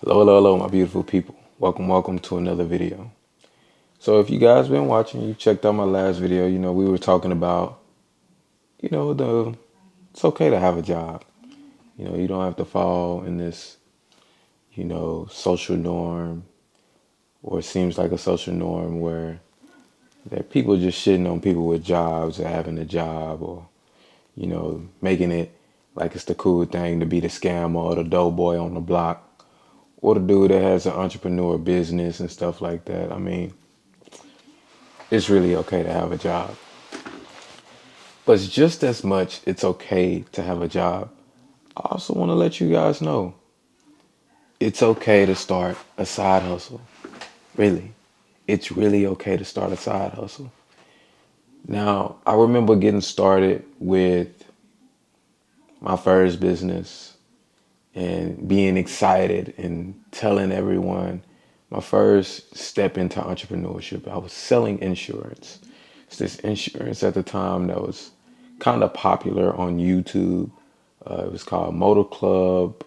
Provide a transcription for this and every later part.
Hello, my beautiful people. Welcome to another video. So if you guys been watching, you checked out my last video, we were talking about, it's okay to have a job. You don't have to fall in this, social norm, or it seems like a social norm where there are people just shitting on people with jobs or having a job, or, making it like it's the cool thing to be the scammer or the doughboy on the block, or the dude that has an entrepreneur business and stuff like that. I mean, it's really okay to have a job. But it's just as much it's okay to have a job. I also want to let you guys know it's okay to start a side hustle. Really. It's really okay to start a side hustle. Now, I remember getting started with my first business and being excited and telling everyone my first step into entrepreneurship. I was selling insurance. It's this insurance at the time that was kind of popular on YouTube. It was called Motor Club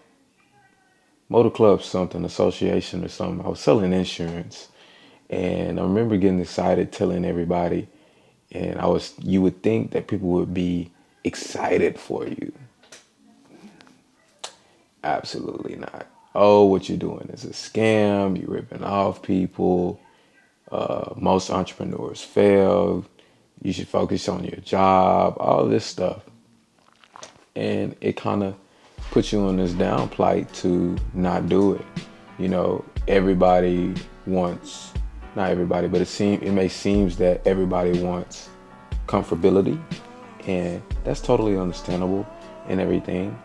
something, association or something. I was selling insurance, and I remember getting excited, telling everybody, and you would think that people would be excited for you. Absolutely not. Oh, what you're doing is a scam. You're ripping off people. Most entrepreneurs fail. You should focus on your job, all this stuff. And it kind of puts you on this down plight to not do it. Everybody wants, not everybody, but it may seems that everybody wants comfortability, and that's totally understandable and everything.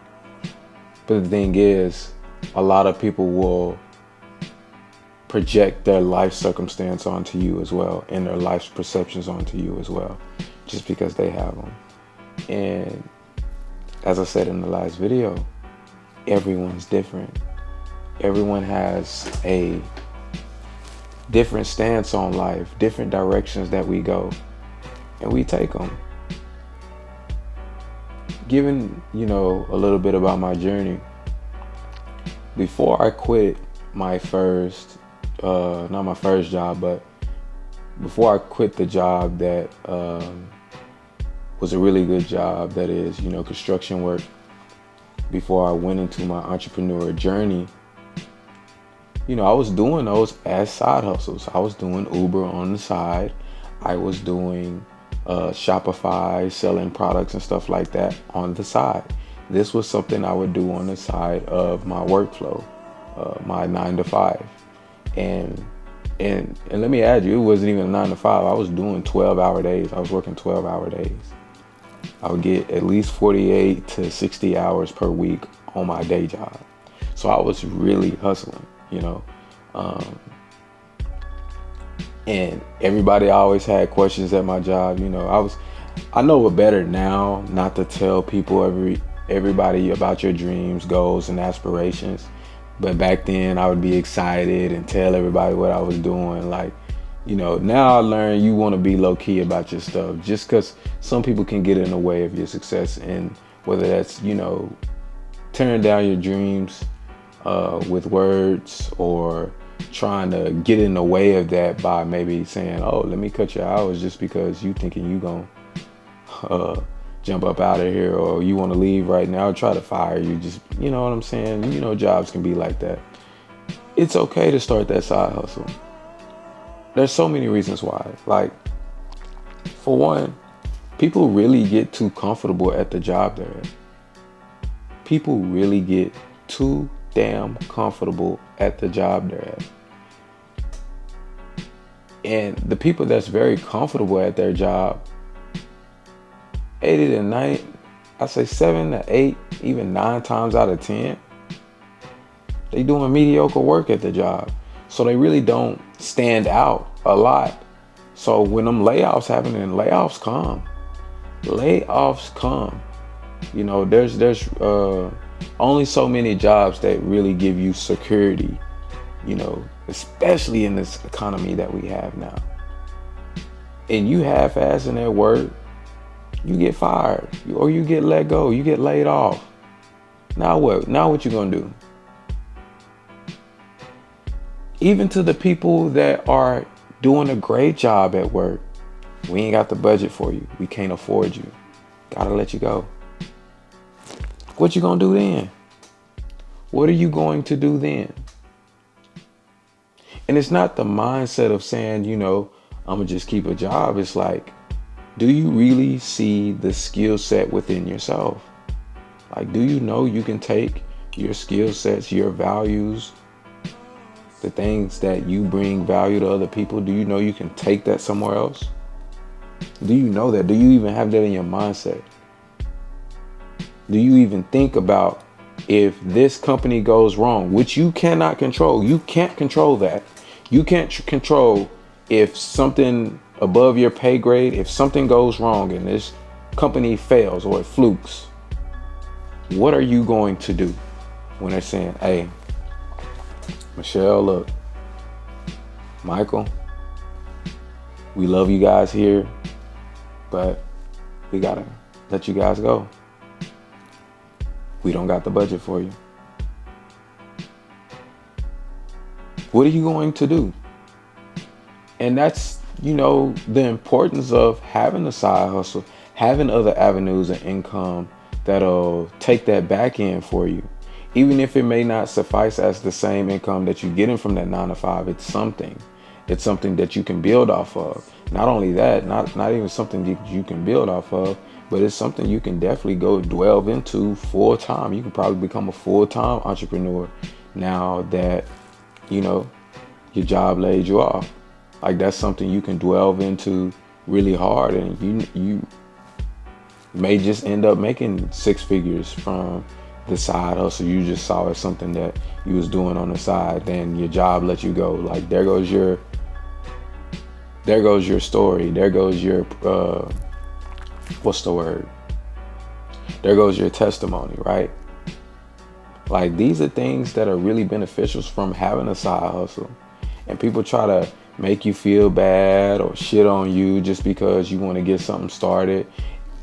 But the thing is, a lot of people will project their life circumstance onto you as well, and their life's perceptions onto you as well, just because they have them. And as I said in the last video, everyone's different. Everyone has a different stance on life, different directions that we go, and we take them. Given, a little bit about my journey, before I quit my first, not my first job, but before I quit the job that was a really good job, that is, construction work, before I went into my entrepreneur journey, I was doing those as side hustles. I was doing Uber on the side. I was doing Shopify, selling products and stuff like that on the side. This was something I would do on the side of my workflow, my 9 to 5. And let me add you, it wasn't even a 9 to 5. I was doing 12-hour days. I was working 12-hour days. I would get at least 48 to 60 hours per week on my day job. So I was really hustling, and everybody always had questions at my job. I know it better now not to tell people everybody about your dreams, goals, and aspirations. But back then I would be excited and tell everybody what I was doing. Now I learned you want to be low key about your stuff, just because some people can get in the way of your success. And whether that's, tearing down your dreams with words, or trying to get in the way of that by maybe saying, oh, let me cut your hours just because you thinking you gonna jump up out of here, or you want to leave right now, or try to fire you. Just, you know what I'm saying? Jobs can be like that. It's okay to start that side hustle. There's so many reasons why. Like, for one, people really get too comfortable at the job they're at. People really get too damn comfortable at the job they're at. And the people that's very comfortable at their job, 8 to 9, I say 7 to 8, even 9 times out of 10, they doing mediocre work at the job. So they really don't stand out a lot. So when them layoffs happen, and layoffs come, there's only so many jobs that really give you security, especially in this economy that we have now. And you half-ass in that work, you get fired, or you get let go, you get laid off. Now what? Now what you gonna do? Even to the people that are doing a great job at work, we ain't got the budget for you. We can't afford you. Gotta let you go. What you gonna do then? What are you going to do then? And it's not the mindset of saying, I'm gonna just keep a job. It's like, do you really see the skill set within yourself? Like, do you know you can take your skill sets, your values, the things that you bring value to other people? Do you know you can take that somewhere else? Do you know that? Do you even have that in your mindset? Do you even think about if this company goes wrong, which you cannot control? You can't control that. You can't control if something above your pay grade, if something goes wrong and this company fails or it flukes. What are you going to do when they're saying, hey, Michelle, look, Michael, we love you guys here, but we gotta let you guys go. We don't got the budget for you. What are you going to do? And that's, the importance of having a side hustle, having other avenues of income that'll take that back end for you. Even if it may not suffice as the same income that you're getting from that 9 to 5, it's something. It's something that you can build off of. Not only that, not even something that you can build off of, but it's something you can definitely go delve into full time. You can probably become a full-time entrepreneur now that, your job laid you off. Like, that's something you can delve into really hard, and you may just end up making 6 figures from the side hustle you just saw as something that you was doing on the side. Then your job let you go. Like, there goes your story. There goes your what's the word? There goes your testimony, right? Like, these are things that are really beneficial from having a side hustle. And people try to make you feel bad or shit on you just because you want to get something started.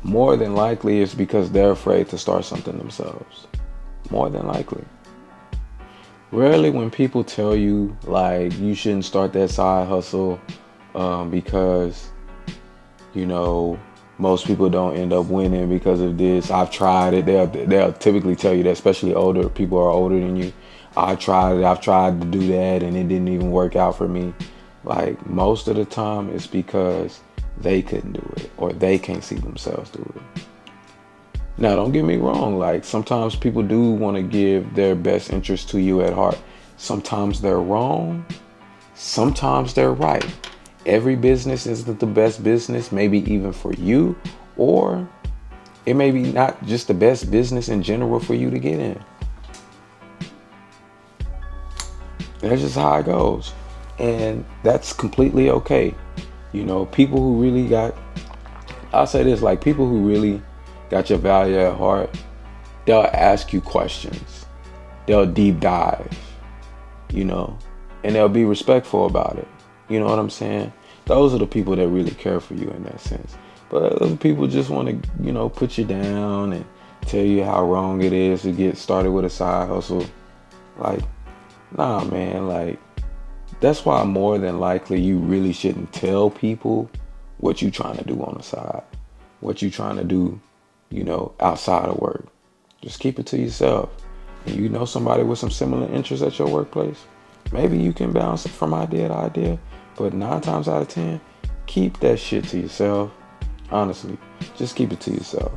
More than likely it's because they're afraid to start something themselves. More than likely. Rarely when people tell you like you shouldn't start that side hustle because most people don't end up winning because of this. I've tried it. They'll typically tell you that, especially older people are older than you. I've tried to do that and it didn't even work out for me. Like, most of the time it's because they couldn't do it or they can't see themselves do it. Now, don't get me wrong. Like, sometimes people do want to give their best interest to you at heart. Sometimes they're wrong. Sometimes they're right. Every business isn't the best business, maybe even for you, or it may be not just the best business in general for you to get in. That's just how it goes. And that's completely okay. People who really I'll say this, like, people who really got your value at heart, they'll ask you questions. They'll deep dive, and they'll be respectful about it. You know what I'm saying? Those are the people that really care for you in that sense. But other people just want to, put you down and tell you how wrong it is to get started with a side hustle. Like, nah, man, like, that's why more than likely you really shouldn't tell people what you're trying to do on the side, what you're trying to do, outside of work. Just keep it to yourself. And somebody with some similar interests at your workplace, maybe you can bounce from idea to idea, but 9 times out of 10, keep that shit to yourself. Honestly, just keep it to yourself.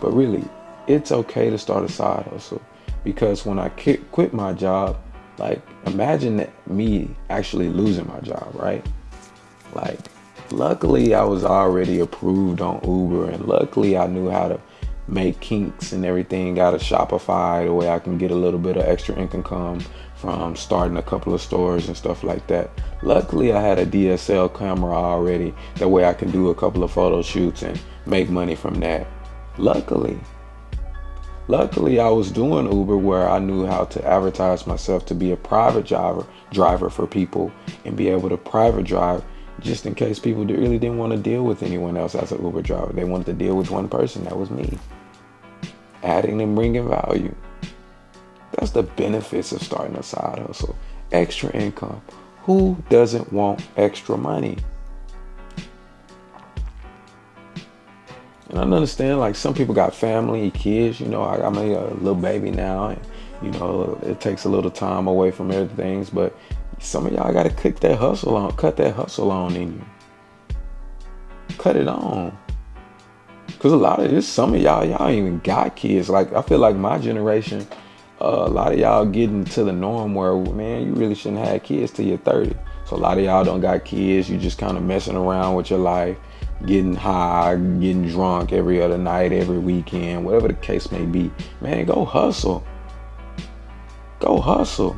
But really, it's okay to start a side hustle, because when I quit my job, like, imagine me actually losing my job, right? Like, luckily I was already approved on Uber, and luckily I knew how to make kinks and everything out of Shopify, the way I can get a little bit of extra income from starting a couple of stores and stuff like that. Luckily I had a DSL camera already, that way I can do a couple of photo shoots and make money from that. Luckily I was doing Uber, where I knew how to advertise myself to be a private driver for people and be able to private drive just in case people really didn't want to deal with anyone else as an Uber driver. They wanted to deal with one person. That was me. Adding and bringing value. That's the benefits of starting a side hustle. Extra income. Who doesn't want extra money? And I understand, like, some people got family, kids. You know, I made a little baby now, and you know, it takes a little time away from everything. But some of y'all gotta cut that hustle on in you. Cut it on. Cause a lot of this, some of y'all ain't even got kids. Like, I feel like my generation, a lot of y'all getting to the norm where, man, you really shouldn't have kids till you're 30. So a lot of y'all don't got kids. You just kind of messing around with your life, getting high, getting drunk every other night, every weekend, whatever the case may be. Man, go hustle. Go hustle.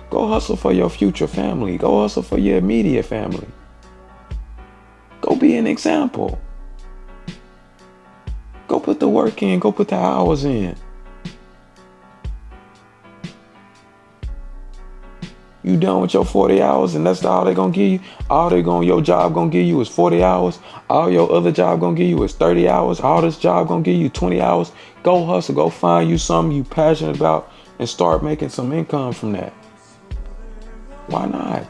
Go hustle for your future family. Go hustle for your immediate family. Go be an example. Go put the work in. Go put the hours in. You done with your 40 hours and that's all they gonna give you? Your job gonna give you is 40 hours. All your other job gonna give you is 30 hours. All this job gonna give you 20 hours. Go hustle. Go find you something you passionate about and start making some income from that. Why not?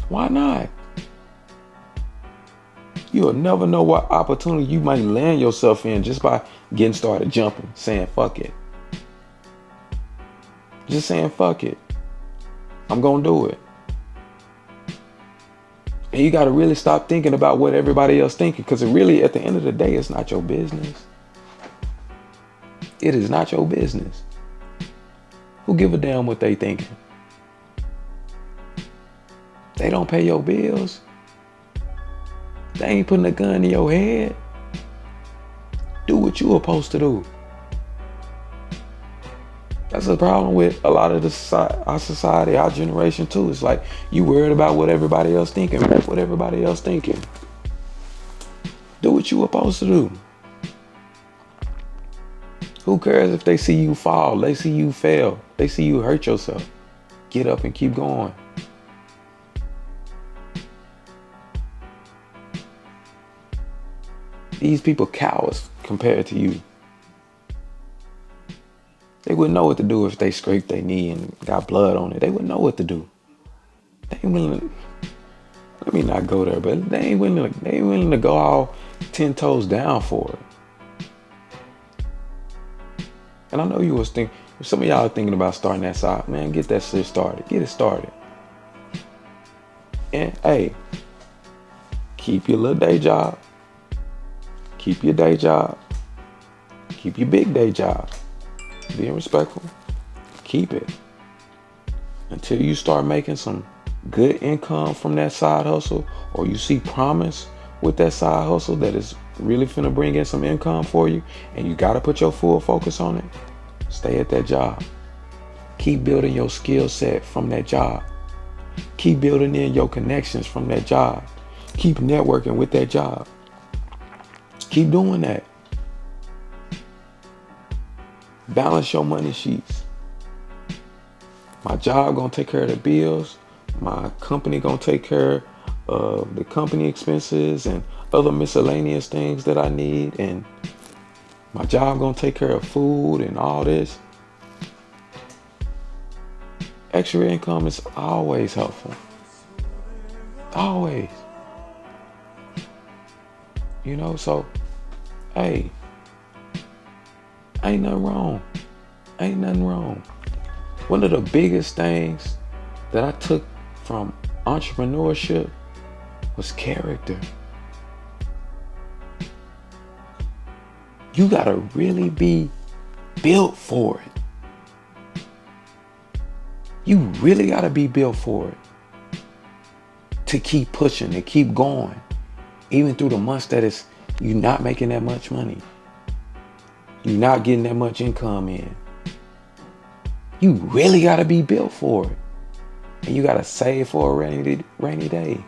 Why not? You'll never know what opportunity you might land yourself in just by getting started jumping, saying fuck it. Just saying fuck it. I'm gonna do it. And you gotta really stop thinking about what everybody else thinking, because really, at the end of the day, it's not your business. It is not your business. Who give a damn what they thinking? They don't pay your bills. They ain't putting a gun in your head. Do what you supposed to do. That's the problem with a lot of our society, our generation too. It's like you worried about what everybody else thinking. What everybody else thinking. Do what you supposed to do. Who cares if they see you fall? They see you fail. They see you hurt yourself. Get up and keep going. These people cowards compared to you. They wouldn't know what to do if they scraped their knee and got blood on it. They wouldn't know what to do. They ain't willing to, let me not go there, but they ain't willing to go all 10 toes down for it. And I know you was thinking, some of y'all are thinking about starting that side. Man, get that shit started. Get it started. And hey, keep your little day job. Keep your day job. Keep your big day job. Being respectful. Keep it. Until you start making some good income from that side hustle, or you see promise with that side hustle that is really finna bring in some income for you, and you gotta put your full focus on it, stay at that job. Keep building your skill set from that job. Keep building in your connections from that job. Keep networking with that job. Keep doing that. Balance your money sheets. My job gonna take care of the bills. My company gonna take care of the company expenses and other miscellaneous things that I need. And my job gonna take care of food and all this. Extra income is always helpful. Always. You know, so, hey, ain't nothing wrong. Ain't nothing wrong. One of the biggest things that I took from entrepreneurship was character. You gotta really be built for it. You really gotta be built for it. To keep pushing and keep going. Even through the months that you're not making that much money. You're not getting that much income in. You really gotta be built for it. And you gotta save for a rainy day.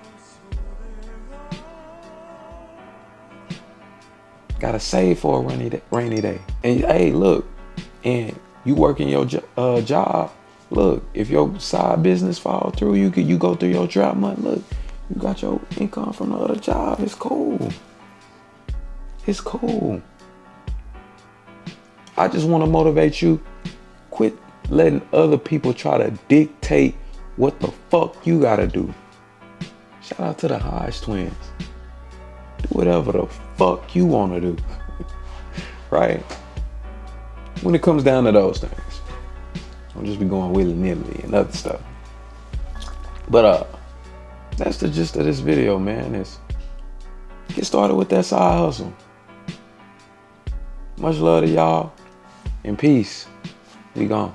Gotta save for a rainy day. And hey, look, and you working your job. Look, if your side business fall through, you go through your drought month. Look, you got your income from the other job. It's cool. It's cool. I just want to motivate you. Quit letting other people try to dictate what the fuck you gotta do. Shout out to the Hodge twins. Do whatever the fuck you wanna do. Right? When it comes down to those things. Don't just be going willy-nilly and other stuff. But that's the gist of this video, man. Is get started with that side hustle. Much love to y'all and peace. We gone.